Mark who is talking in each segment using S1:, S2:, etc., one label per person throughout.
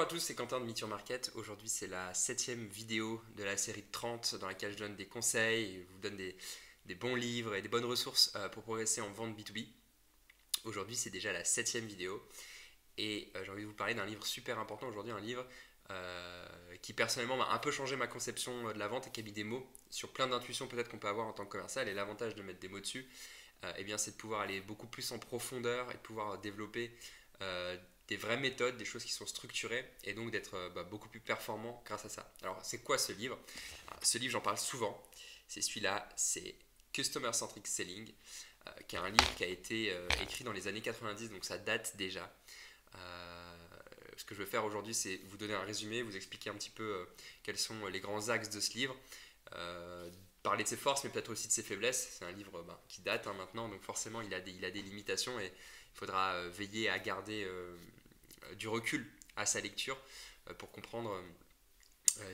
S1: Bonjour à tous, c'est Quentin de Meet Your Market. Aujourd'hui, c'est la 7e vidéo de la série de 30 dans laquelle je donne des conseils, et je vous donne des bons livres et des bonnes ressources pour progresser en vente B2B. Aujourd'hui, c'est déjà la 7e vidéo et j'ai envie de vous parler d'un livre super important aujourd'hui, un livre qui personnellement m'a un peu changé ma conception de la vente et qui a mis des mots sur plein d'intuitions peut-être qu'on peut avoir en tant que commercial. Et l'avantage de mettre des mots dessus, c'est de pouvoir aller beaucoup plus en profondeur et de pouvoir développer des vraies méthodes, des choses qui sont structurées et donc d'être beaucoup plus performant grâce à ça. Alors c'est quoi ce livre? Alors, ce livre, j'en parle souvent, c'est celui-là, c'est Customer Centric Selling, qui est un livre qui a été écrit dans les années 90, donc ça date déjà. Ce que je vais faire aujourd'hui, c'est vous donner un résumé, vous expliquer un petit peu quels sont les grands axes de ce livre, parler de ses forces, mais peut-être aussi de ses faiblesses. C'est un livre qui date maintenant, donc forcément il a des limitations et il faudra veiller à garder du recul à sa lecture pour comprendre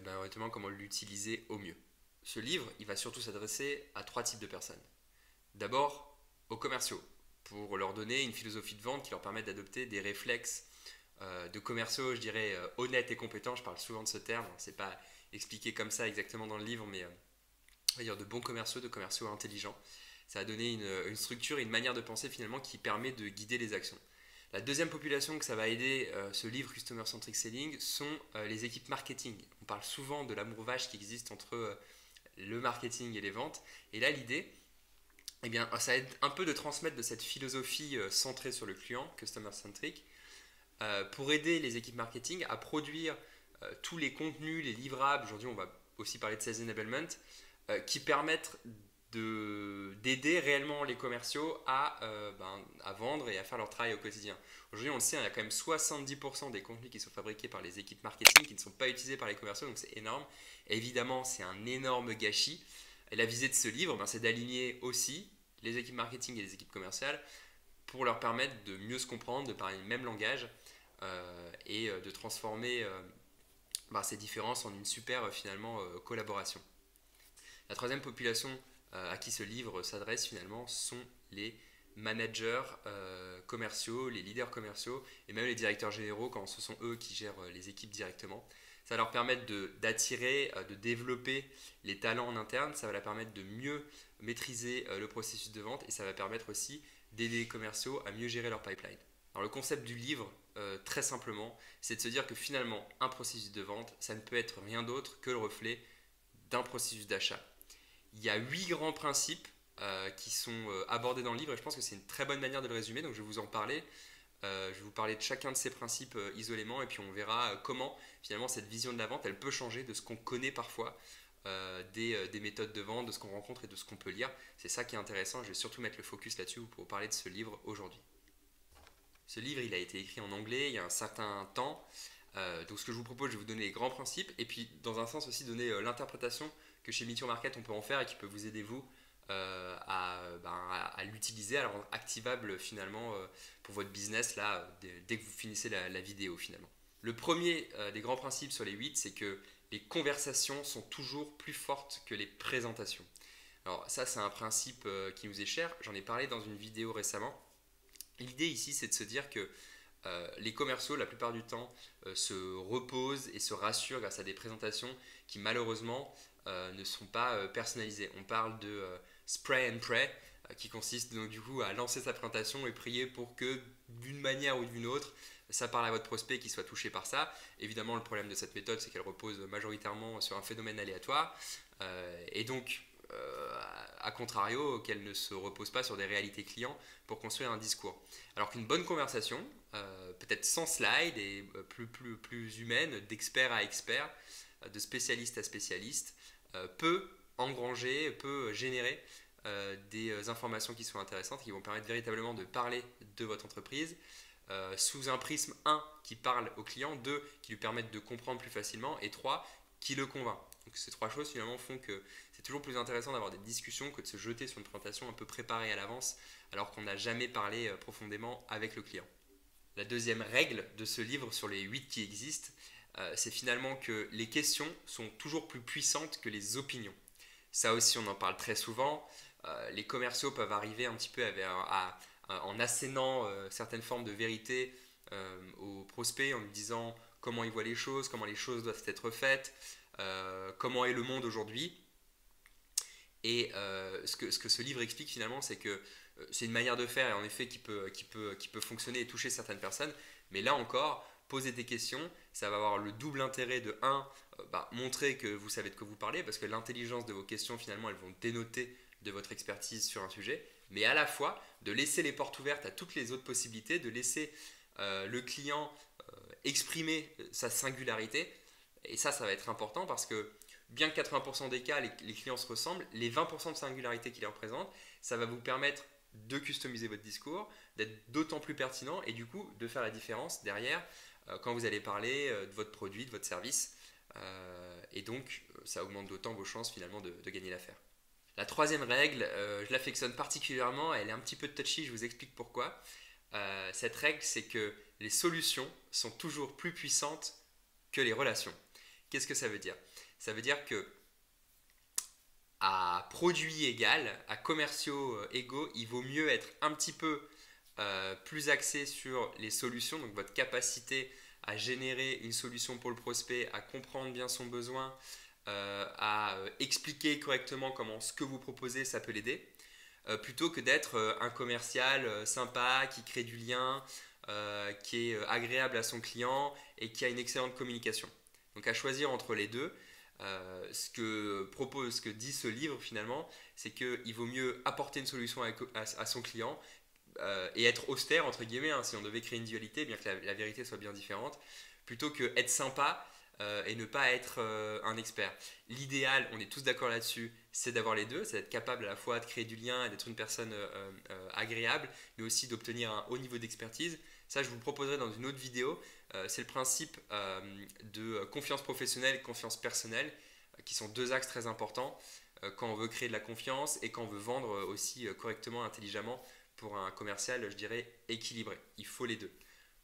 S1: honnêtement comment l'utiliser au mieux. Ce livre, il va surtout s'adresser à 3 types de personnes. D'abord, aux commerciaux, pour leur donner une philosophie de vente qui leur permette d'adopter des réflexes de commerciaux, je dirais, honnêtes et compétents. Je parle souvent de ce terme, c'est pas expliqué comme ça exactement dans le livre, mais on va dire de bons commerciaux, de commerciaux intelligents. Ça va donner une structure et une manière de penser finalement qui permet de guider les actions. La deuxième population que ça va aider, ce livre Customer Centric Selling, sont les équipes marketing. On parle souvent de l'amour vache qui existe entre le marketing et les ventes. Et là, l'idée, ça aide un peu de transmettre de cette philosophie centrée sur le client, Customer Centric, pour aider les équipes marketing à produire tous les contenus, les livrables. Aujourd'hui, on va aussi parler de Sales Enablement, qui permettent d'aider réellement les commerciaux à vendre et à faire leur travail au quotidien. Aujourd'hui, on le sait, il y a quand même 70% des contenus qui sont fabriqués par les équipes marketing qui ne sont pas utilisés par les commerciaux, donc c'est énorme. Et évidemment, c'est un énorme gâchis. Et la visée de ce livre, c'est d'aligner aussi les équipes marketing et les équipes commerciales pour leur permettre de mieux se comprendre, de parler le même langage et de transformer ces différences en une super collaboration. La troisième population à qui ce livre s'adresse finalement sont les managers commerciaux, les leaders commerciaux et même les directeurs généraux quand ce sont eux qui gèrent les équipes directement. Ça va leur permettre d'attirer, de développer les talents en interne, ça va leur permettre de mieux maîtriser le processus de vente et ça va permettre aussi d'aider les commerciaux à mieux gérer leur pipeline. Alors le concept du livre, très simplement, c'est de se dire que finalement un processus de vente, ça ne peut être rien d'autre que le reflet d'un processus d'achat. Il y a 8 grands principes qui sont abordés dans le livre et je pense que c'est une très bonne manière de le résumer, donc je vais vous en parler. Je vais vous parler de chacun de ces principes isolément et puis on verra comment finalement cette vision de la vente elle peut changer de ce qu'on connaît parfois des méthodes de vente, de ce qu'on rencontre et de ce qu'on peut lire. C'est ça qui est intéressant, je vais surtout mettre le focus là-dessus pour vous parler de ce livre aujourd'hui. Ce livre il a été écrit en anglais il y a un certain temps, donc ce que je vous propose, je vais vous donner les grands principes et puis dans un sens aussi donner l'interprétation que chez Meet Your Market on peut en faire et qui peut vous aider vous à l'utiliser, à le rendre activable finalement pour votre business là, dès que vous finissez la vidéo finalement. Le premier des grands principes sur les 8, c'est que les conversations sont toujours plus fortes que les présentations. Alors ça c'est un principe qui nous est cher, j'en ai parlé dans une vidéo récemment. L'idée ici c'est de se dire que les commerciaux la plupart du temps se reposent et se rassurent grâce à des présentations qui malheureusement ne sont pas personnalisées. On parle de spray and pray qui consiste donc du coup à lancer sa présentation et prier pour que d'une manière ou d'une autre ça parle à votre prospect qui soit touché par ça. Évidemment le problème de cette méthode c'est qu'elle repose majoritairement sur un phénomène aléatoire et donc à contrario qu'elle ne se repose pas sur des réalités clients pour construire un discours. Alors qu'une bonne conversation, peut-être sans slide et plus humaine, d'expert à expert, de spécialiste à spécialiste, peut engranger, peut générer des informations qui sont intéressantes, qui vont permettre véritablement de parler de votre entreprise sous un prisme 1 qui parle au client, 2 qui lui permettent de comprendre plus facilement et 3 qui le convainc. Donc ces 3 choses finalement font que c'est toujours plus intéressant d'avoir des discussions que de se jeter sur une présentation un peu préparée à l'avance alors qu'on n'a jamais parlé profondément avec le client. La deuxième règle de ce livre sur les 8 qui existent, c'est finalement que les questions sont toujours plus puissantes que les opinions. Ça aussi, on en parle très souvent. Les commerciaux peuvent arriver un petit peu en assénant certaines formes de vérité au prospect en lui disant comment il voit les choses, comment les choses doivent être faites, comment est le monde aujourd'hui. Et ce que ce livre explique finalement, c'est que c'est une manière de faire, et en effet, qui peut fonctionner et toucher certaines personnes. Mais là encore, poser des questions, ça va avoir le double intérêt de montrer que vous savez de quoi vous parlez, parce que l'intelligence de vos questions, finalement, elles vont dénoter de votre expertise sur un sujet, mais à la fois de laisser les portes ouvertes à toutes les autres possibilités, de laisser le client exprimer sa singularité. Et ça va être important parce que bien que 80% des cas, les clients se ressemblent, les 20% de singularité qu'ils représentent, ça va vous permettre de customiser votre discours, d'être d'autant plus pertinent et du coup de faire la différence derrière quand vous allez parler de votre produit, de votre service. Et donc ça augmente d'autant vos chances finalement de gagner l'affaire. La troisième règle, je l'affectionne particulièrement, elle est un petit peu touchy, je vous explique pourquoi. Cette règle, c'est que les solutions sont toujours plus puissantes que les relations. Qu'est-ce que ça veut dire? Ça veut dire que à produit égal, à commerciaux égaux, il vaut mieux être un petit peu plus axé sur les solutions, donc votre capacité à générer une solution pour le prospect, à comprendre bien son besoin, à expliquer correctement comment ce que vous proposez, ça peut l'aider, plutôt que d'être un commercial sympa, qui crée du lien, qui est agréable à son client et qui a une excellente communication. Donc à choisir entre les deux, ce que dit ce livre finalement, c'est qu'il vaut mieux apporter une solution à son client et être austère entre guillemets, hein, si on devait créer une dualité, bien que la vérité soit bien différente, plutôt que être sympa et ne pas être un expert. L'idéal, on est tous d'accord là-dessus, c'est d'avoir les deux, c'est d'être capable à la fois de créer du lien et d'être une personne agréable, mais aussi d'obtenir un haut niveau d'expertise. Ça, je vous le proposerai dans une autre vidéo. C'est le principe de confiance professionnelle et confiance personnelle, qui sont deux axes très importants quand on veut créer de la confiance et quand on veut vendre aussi correctement, intelligemment pour un commercial, je dirais, équilibré. Il faut les deux.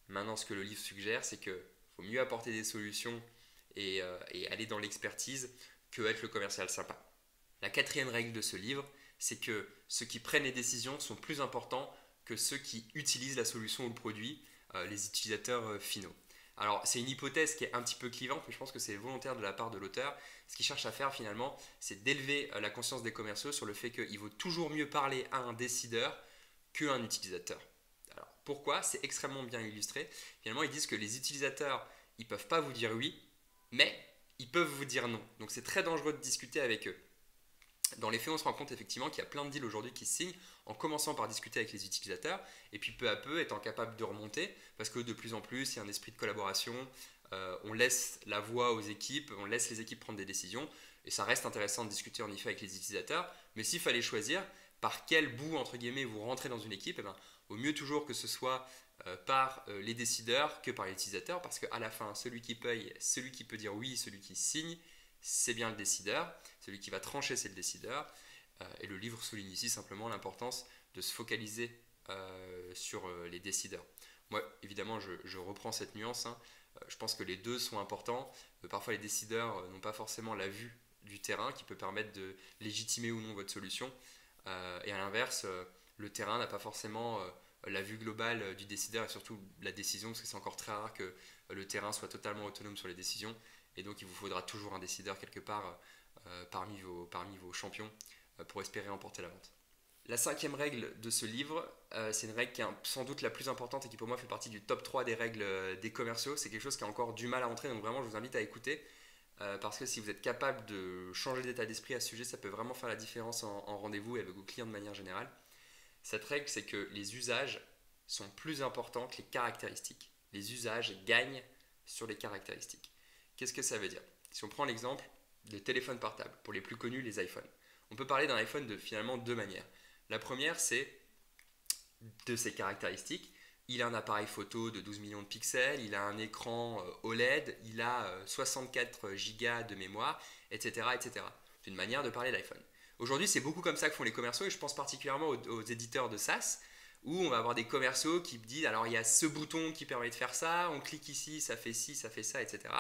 S1: Maintenant, ce que le livre suggère, c'est qu'il faut mieux apporter des solutions et aller dans l'expertise que être le commercial sympa. La quatrième règle de ce livre, c'est que ceux qui prennent les décisions sont plus importants que ceux qui utilisent la solution ou le produit, les utilisateurs finaux. Alors, c'est une hypothèse qui est un petit peu clivante, mais je pense que c'est volontaire de la part de l'auteur. Ce qu'il cherche à faire finalement, c'est d'élever la conscience des commerciaux sur le fait qu'il vaut toujours mieux parler à un décideur qu'à un utilisateur. Alors, pourquoi? C'est extrêmement bien illustré. Finalement, ils disent que les utilisateurs, ils ne peuvent pas vous dire oui, mais ils peuvent vous dire non. Donc, c'est très dangereux de discuter avec eux. Dans les faits, on se rend compte effectivement qu'il y a plein de deals aujourd'hui qui se signent en commençant par discuter avec les utilisateurs et puis peu à peu étant capable de remonter parce que de plus en plus, il y a un esprit de collaboration, on laisse la voix aux équipes, on laisse les équipes prendre des décisions et ça reste intéressant de discuter en effet avec les utilisateurs. Mais s'il fallait choisir par quel bout, entre guillemets, vous rentrez dans une équipe, vaut mieux toujours que ce soit par les décideurs que par les utilisateurs parce qu'à la fin, celui qui paye, celui qui peut dire oui, celui qui signe, c'est bien le décideur, celui qui va trancher c'est le décideur, et le livre souligne ici simplement l'importance de se focaliser sur les décideurs. Moi évidemment je reprends cette nuance, hein. Je pense que les deux sont importants, parfois les décideurs n'ont pas forcément la vue du terrain qui peut permettre de légitimer ou non votre solution, et à l'inverse le terrain n'a pas forcément la vue globale du décideur et surtout la décision parce que c'est encore très rare que le terrain soit totalement autonome sur les décisions. Et donc, il vous faudra toujours un décideur quelque part parmi vos champions pour espérer emporter la vente. La cinquième règle de ce livre, c'est une règle qui est sans doute la plus importante et qui pour moi fait partie du top 3 des règles des commerciaux. C'est quelque chose qui a encore du mal à entrer, donc vraiment je vous invite à écouter. Parce que si vous êtes capable de changer d'état d'esprit à ce sujet, ça peut vraiment faire la différence en rendez-vous et avec vos clients de manière générale. Cette règle, c'est que les usages sont plus importants que les caractéristiques. Les usages gagnent sur les caractéristiques. Qu'est-ce que ça veut dire? Si on prend l'exemple des téléphones portables, pour les plus connus, les iPhones. On peut parler d'un iPhone de finalement deux manières. La première, c'est de ses caractéristiques. Il a un appareil photo de 12 millions de pixels, il a un écran OLED, il a 64 Go de mémoire, etc., etc. C'est une manière de parler d'iPhone. Aujourd'hui, c'est beaucoup comme ça que font les commerciaux et je pense particulièrement aux éditeurs de SaaS où on va avoir des commerciaux qui disent alors il y a ce bouton qui permet de faire ça, on clique ici, ça fait ci, ça fait ça, etc.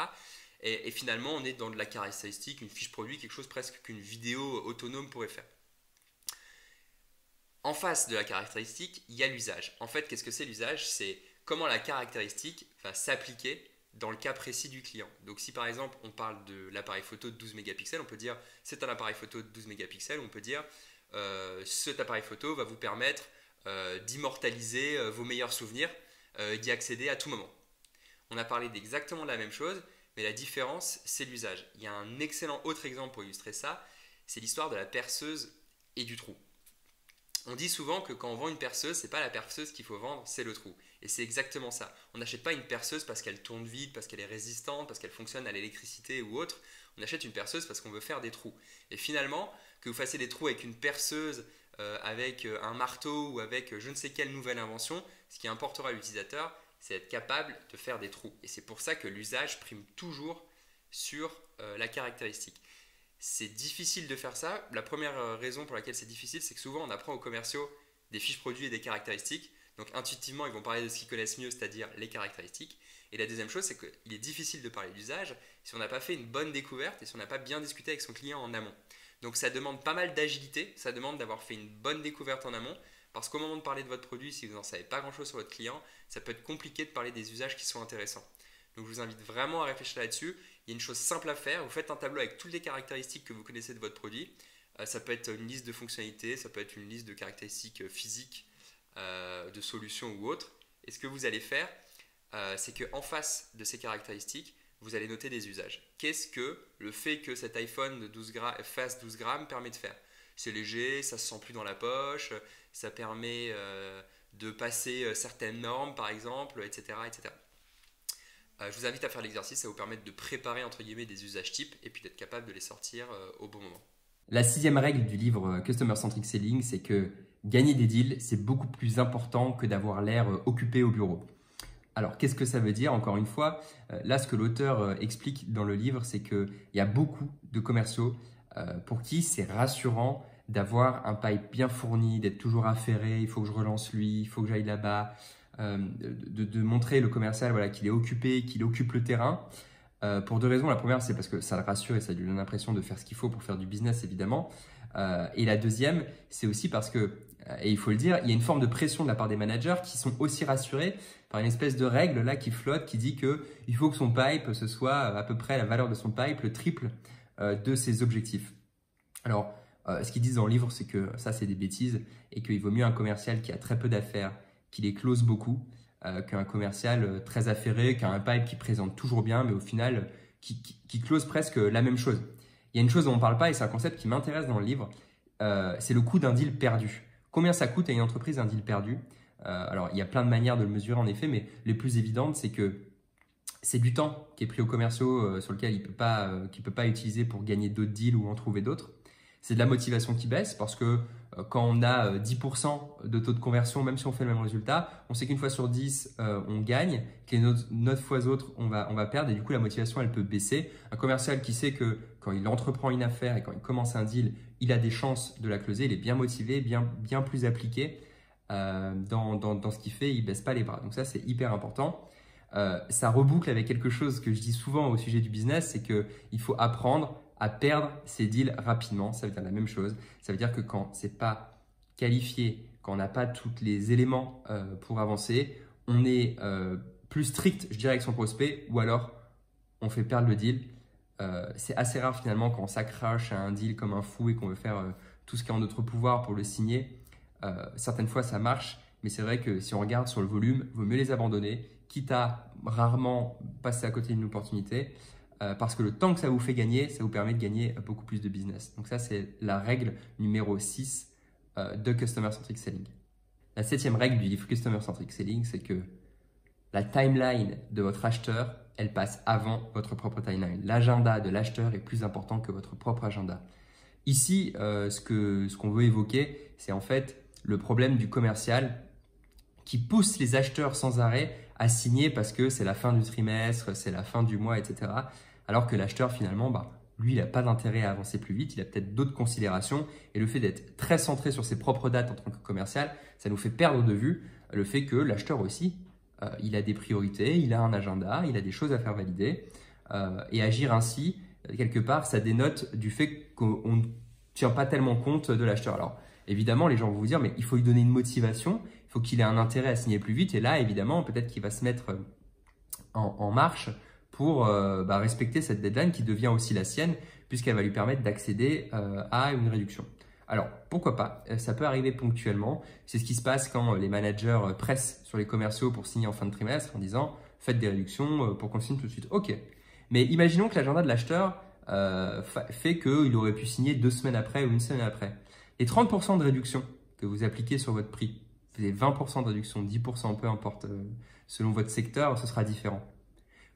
S1: Et finalement, on est dans de la caractéristique, une fiche produit, quelque chose presque qu'une vidéo autonome pourrait faire. En face de la caractéristique, il y a l'usage. En fait, qu'est-ce que c'est l'usage? C'est comment la caractéristique va s'appliquer dans le cas précis du client. Donc si par exemple on parle de l'appareil photo de 12 mégapixels, on peut dire c'est un appareil photo de 12 mégapixels, on peut dire cet appareil photo va vous permettre d'immortaliser vos meilleurs souvenirs, d'y accéder à tout moment. On a parlé d'exactement la même chose, mais la différence c'est l'usage. Il y a un excellent autre exemple pour illustrer ça, c'est l'histoire de la perceuse et du trou. On dit souvent que quand on vend une perceuse, c'est pas la perceuse qu'il faut vendre, c'est le trou. Et c'est exactement ça. On n'achète pas une perceuse parce qu'elle tourne vite, parce qu'elle est résistante, parce qu'elle fonctionne à l'électricité ou autre. On achète une perceuse parce qu'on veut faire des trous. Et finalement, que vous fassiez des trous avec une perceuse, avec un marteau ou avec je ne sais quelle nouvelle invention, ce qui importera à l'utilisateur, c'est être capable de faire des trous. Et c'est pour ça que l'usage prime toujours sur la caractéristique. C'est difficile de faire ça. La première raison pour laquelle c'est difficile, c'est que souvent on apprend aux commerciaux des fiches produits et des caractéristiques. Donc intuitivement, ils vont parler de ce qu'ils connaissent mieux, c'est-à-dire les caractéristiques. Et la deuxième chose, c'est qu'il est difficile de parler d'usage si on n'a pas fait une bonne découverte et si on n'a pas bien discuté avec son client en amont. Donc ça demande pas mal d'agilité, ça demande d'avoir fait une bonne découverte en amont, parce qu'au moment de parler de votre produit, si vous n'en savez pas grand-chose sur votre client, ça peut être compliqué de parler des usages qui sont intéressants. Donc je vous invite vraiment à réfléchir là-dessus. Il y a une chose simple à faire, vous faites un tableau avec toutes les caractéristiques que vous connaissez de votre produit. Ça peut être une liste de fonctionnalités, ça peut être une liste de caractéristiques physiques, de solutions ou autres. Et ce que vous allez faire, c'est qu'en face de ces caractéristiques, vous allez noter des usages. Qu'est-ce que le fait que cet iPhone de 12 fasse 12 grammes permet de faire? C'est léger, ça ne se sent plus dans la poche, ça permet de passer certaines normes par exemple, etc. etc. Je vous invite à faire l'exercice, ça va vous permettre de préparer entre guillemets des usages types et puis d'être capable de les sortir au bon moment.
S2: La 6e règle du livre Customer Centric Selling, c'est que gagner des deals, c'est beaucoup plus important que d'avoir l'air occupé au bureau. Alors, qu'est-ce que ça veut dire? Encore une fois, là, ce que l'auteur explique dans le livre, c'est qu'il y a beaucoup de commerciaux pour qui c'est rassurant d'avoir un pipe bien fourni, d'être toujours affairé, il faut que je relance lui, il faut que j'aille là-bas, de montrer le commercial voilà, qu'il est occupé, qu'il occupe le terrain. Pour deux raisons. La première, c'est parce que ça le rassure et ça lui donne l'impression de faire ce qu'il faut pour faire du business, évidemment. Et la deuxième, c'est aussi parce que, et il faut le dire, il y a une forme de pression de la part des managers qui sont aussi rassurés par une espèce de règle là qui flotte, qui dit qu'il faut que son pipe, ce soit à peu près la valeur de son pipe, le triple de ses objectifs. Alors, ce qu'ils disent dans le livre, c'est que ça, c'est des bêtises et qu'il vaut mieux un commercial qui a très peu d'affaires, qui les close beaucoup, qu'un commercial très affairé, qui a un pipe qui présente toujours bien, mais au final, qui close presque la même chose. Il y a une chose dont on ne parle pas et c'est un concept qui m'intéresse dans le livre, c'est le coût d'un deal perdu. Combien ça coûte à une entreprise un deal perdu? Alors, il y a plein de manières de le mesurer en effet, mais les plus évidentes, c'est que c'est du temps qui est pris aux commerciaux sur lequel il ne peut pas utiliser pour gagner d'autres deals ou en trouver d'autres. C'est de la motivation qui baisse parce que quand on a 10% de taux de conversion, même si on fait le même résultat, on sait qu'une fois sur 10, on gagne, que les 9 fois autres, on va perdre et du coup, la motivation, elle peut baisser. Un commercial qui sait que quand il entreprend une affaire et quand il commence un deal, il a des chances de la closer, il est bien motivé, bien plus appliqué dans ce qu'il fait, il ne baisse pas les bras. Donc ça, c'est hyper important. Ça reboucle avec quelque chose que je dis souvent au sujet du business, c'est qu'il faut apprendre à perdre ses deals rapidement. Ça veut dire la même chose. Ça veut dire que quand ce n'est pas qualifié, quand on n'a pas tous les éléments pour avancer, on est plus strict, je dirais, avec son prospect ou alors on fait perdre le deal. C'est assez rare finalement quand on s'accroche à un deal comme un fou et qu'on veut faire tout ce qui est en notre pouvoir pour le signer. Certaines fois, ça marche, mais c'est vrai que si on regarde sur le volume, il vaut mieux les abandonner, quitte à rarement passer à côté d'une opportunité. Parce que le temps que ça vous fait gagner, ça vous permet de gagner beaucoup plus de business. Donc ça, c'est la règle numéro 6 de Customer Centric Selling. La 7e règle du livre Customer Centric Selling, c'est que la timeline de votre acheteur, elle passe avant votre propre timeline. L'agenda de l'acheteur est plus important que votre propre agenda. Ici, ce qu'on veut évoquer, c'est en fait le problème du commercial qui pousse les acheteurs sans arrêt à signer parce que c'est la fin du trimestre, c'est la fin du mois, etc. Alors que l'acheteur, finalement, lui, il n'a pas d'intérêt à avancer plus vite, il a peut-être d'autres considérations. Et le fait d'être très centré sur ses propres dates en tant que commercial, ça nous fait perdre de vue le fait que l'acheteur aussi, il a des priorités, il a un agenda, il a des choses à faire valider. Et agir ainsi, quelque part, ça dénote du fait qu'on ne tient pas tellement compte de l'acheteur. Alors, évidemment, les gens vont vous dire, mais il faut lui donner une motivation, il faut qu'il ait un intérêt à signer plus vite. Et là, évidemment, peut-être qu'il va se mettre en marche pour respecter cette deadline qui devient aussi la sienne, puisqu'elle va lui permettre d'accéder à une réduction. Alors, pourquoi pas? Ça peut arriver ponctuellement. C'est ce qui se passe quand les managers pressent sur les commerciaux pour signer en fin de trimestre en disant « faites des réductions pour qu'on signe tout de suite ». Ok, mais imaginons que l'agenda de l'acheteur fait qu'il aurait pu signer 2 semaines après ou 1 semaine après. Les 30% de réduction que vous appliquez sur votre prix, les 20% de réduction, 10%, peu importe, selon votre secteur, ce sera différent.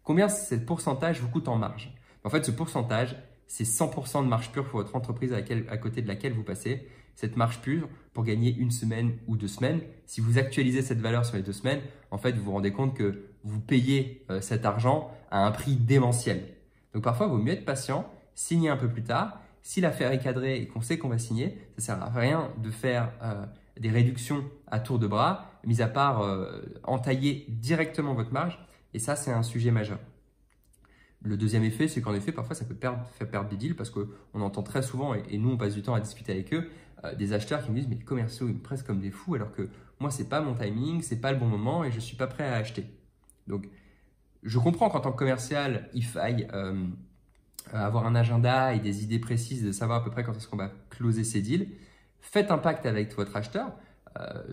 S2: Combien ce pourcentage vous coûte en marge? En fait, ce pourcentage, c'est 100% de marge pure pour votre entreprise à côté de laquelle vous passez. Cette marge pure, pour gagner 1 semaine ou 2 semaines, si vous actualisez cette valeur sur les 2 semaines, en fait, vous vous rendez compte que vous payez cet argent à un prix démentiel. Donc parfois, il vaut mieux être patient, signer un peu plus tard. Si l'affaire est cadrée et qu'on sait qu'on va signer, ça ne sert à rien de faire des réductions à tour de bras, mis à part entailler directement votre marge. Et ça, c'est un sujet majeur. Le deuxième effet, c'est qu'en effet, parfois, ça peut faire perdre des deals parce qu'on entend très souvent, et nous, on passe du temps à discuter avec eux, des acheteurs qui me disent « mais les commerciaux, ils me pressent comme des fous alors que moi, ce n'est pas mon timing, ce n'est pas le bon moment et je ne suis pas prêt à acheter. » Donc, je comprends qu'en tant que commercial, il faille avoir un agenda et des idées précises de savoir à peu près quand est-ce qu'on va closer ces deals. Faites un pacte avec votre acheteur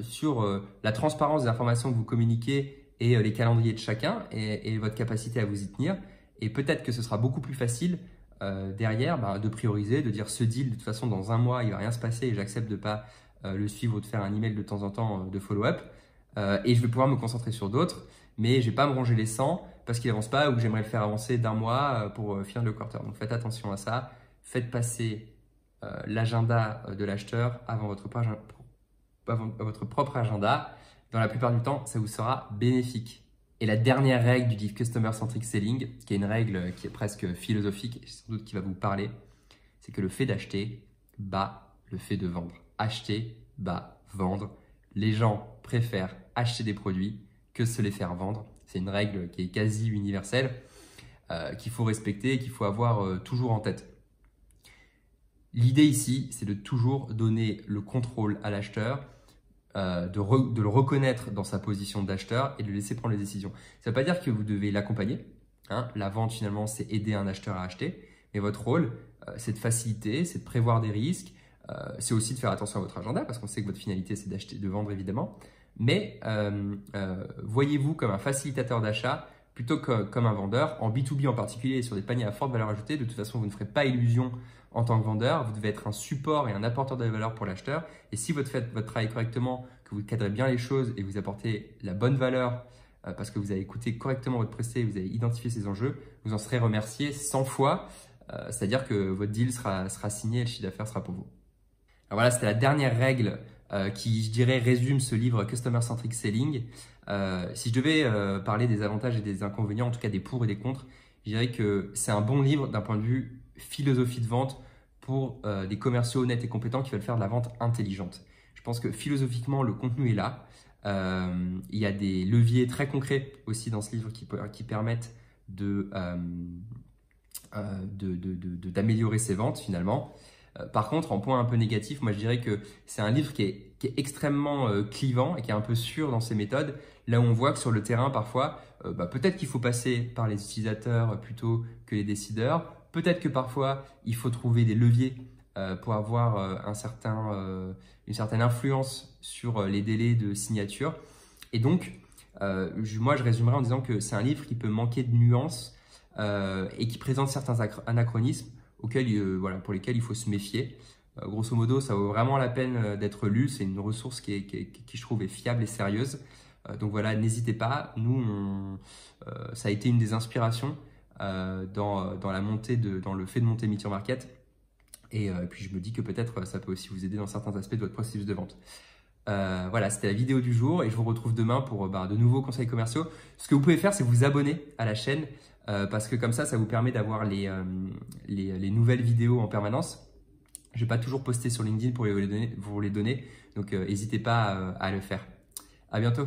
S2: sur la transparence des informations que vous communiquez et les calendriers de chacun et votre capacité à vous y tenir. Et peut-être que ce sera beaucoup plus facile derrière de prioriser, de dire ce deal, de toute façon, dans 1 mois, il ne va rien se passer et j'accepte de ne pas le suivre ou de faire un email de temps en temps de follow-up. Et je vais pouvoir me concentrer sur d'autres, mais je ne vais pas me ronger les 100 parce qu'il n'avance pas ou que j'aimerais le faire avancer d'1 mois pour finir le quarter. Donc faites attention à ça. Faites passer l'agenda de l'acheteur avant votre propre agenda. Dans la plupart du temps, ça vous sera bénéfique. Et la dernière règle du livre Customer Centric Selling, qui est une règle qui est presque philosophique et sans doute qui va vous parler, c'est que le fait d'acheter bat le fait de vendre. Acheter bat vendre. Les gens préfèrent acheter des produits que se les faire vendre. C'est une règle qui est quasi universelle, qu'il faut respecter et qu'il faut avoir toujours en tête. L'idée ici, c'est de toujours donner le contrôle à l'acheteur, de le reconnaître dans sa position d'acheteur et de le laisser prendre les décisions. Ça ne veut pas dire que vous devez l'accompagner. La vente, finalement, c'est aider un acheteur à acheter. Mais votre rôle, c'est de faciliter, c'est de prévoir des risques. C'est aussi de faire attention à votre agenda parce qu'on sait que votre finalité, c'est d'acheter, de vendre, évidemment. Mais voyez-vous comme un facilitateur d'achat plutôt que comme un vendeur. En B2B en particulier, sur des paniers à forte valeur ajoutée, de toute façon, vous ne ferez pas illusion en tant que vendeur. Vous devez être un support et un apporteur de valeur pour l'acheteur. Et si vous faites votre travail correctement, que vous cadrez bien les choses et vous apportez la bonne valeur parce que vous avez écouté correctement votre presté, vous avez identifié ses enjeux, vous en serez remercié 100 fois. C'est-à-dire que votre deal sera signé et le chiffre d'affaires sera pour vous. Alors voilà, c'était la dernière règle qui, je dirais, résume ce livre Customer Centric Selling. Si je devais parler des avantages et des inconvénients, en tout cas des pour et des contre, je dirais que c'est un bon livre d'un point de vue philosophie de vente pour des commerciaux honnêtes et compétents qui veulent faire de la vente intelligente. Je pense que philosophiquement, le contenu est là. Il y a des leviers très concrets aussi dans ce livre qui permettent d'améliorer ses ventes finalement. Par contre, en point un peu négatif, moi je dirais que c'est un livre qui est extrêmement clivant et qui est un peu sûr dans ses méthodes. Là où on voit que sur le terrain, parfois, peut-être qu'il faut passer par les utilisateurs plutôt que les décideurs. Peut-être que parfois, il faut trouver des leviers pour avoir une certaine influence sur les délais de signature. Et donc, moi, je résumerai en disant que c'est un livre qui peut manquer de nuances et qui présente certains anachronismes pour lesquels il faut se méfier. Grosso modo, ça vaut vraiment la peine d'être lu. C'est une ressource qui, je trouve, est fiable et sérieuse. Donc voilà, n'hésitez pas. Nous, ça a été une des inspirations dans le fait de monter Meet Your Market. Et puis, je me dis que peut-être ça peut aussi vous aider dans certains aspects de votre processus de vente. Voilà, c'était la vidéo du jour et je vous retrouve demain pour de nouveaux conseils commerciaux. Ce que vous pouvez faire, c'est vous abonner à la chaîne parce que comme ça vous permet d'avoir les nouvelles vidéos en permanence. Je ne vais pas toujours poster sur LinkedIn pour vous les donner, donc n'hésitez pas à le faire. À bientôt.